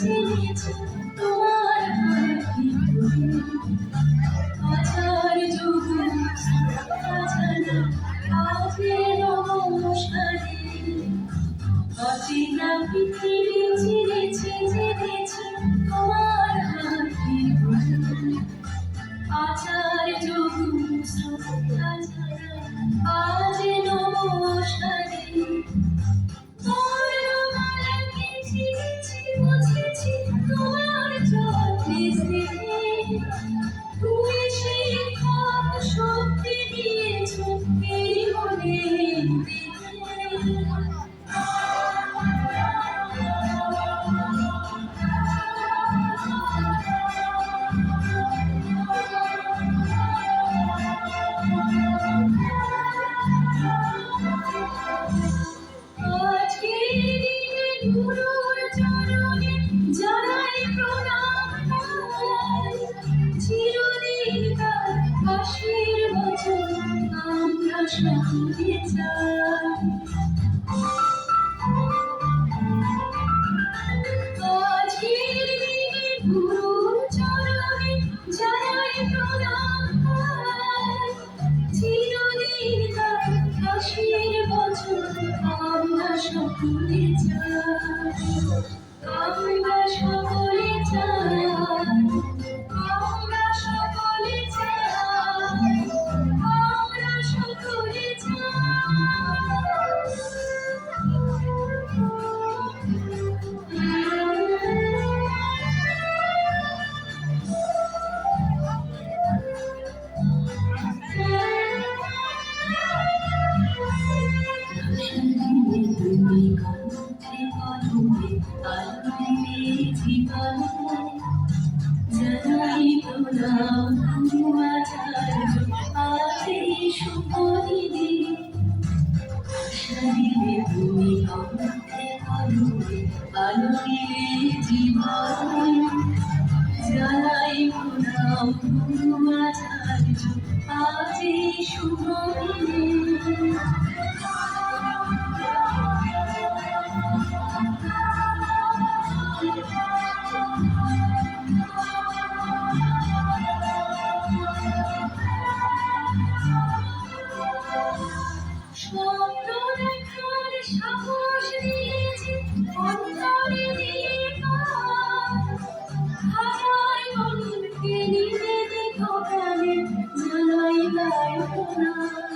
জেনেছি তোমার হাতে ধরে। হাজার যুগ অজানা আজে নমস্কারে। অচেনা পৃথিবী চিনেছি জেনেছি তোমার হাতে ধরে। আচার যুগ অজানা আজে নমস্কারে। বুঝেছি তোমার চোখে স্নেহে তুমি শিক্ষক শক্তি দিয়েছ এই মনে। আজকের দিনে গুরুর চরণে জানাই প্রণাম। চিরদিন তার আশীর্বচন আমরা সকলে চাই। আজকের দিনে গুরুর চরণে জানাই প্রণাম। চিরদিন তার আশীর্বচন আমরা সকলে চাই। আমরা সকলে চাই। আমরা সকলে চাই। আমরা সকলে তুমি কণ্ঠে কণ্ঠে আলোয় জীবন জানাই প্রণাম আচার্য আজে শুভ দিনে। শরীরে তুমি কণ্ঠে কণ্ঠে আলোয় জীবন জানাই প্রণাম আচার্য আজে শুভ দিনে। স্বপ্ন দেখার সাহস দিয়েছে অন্তরে দিয়ে হাজার মনকে নিজে দেখো প্রাণে জানাই গায় প্রণাম।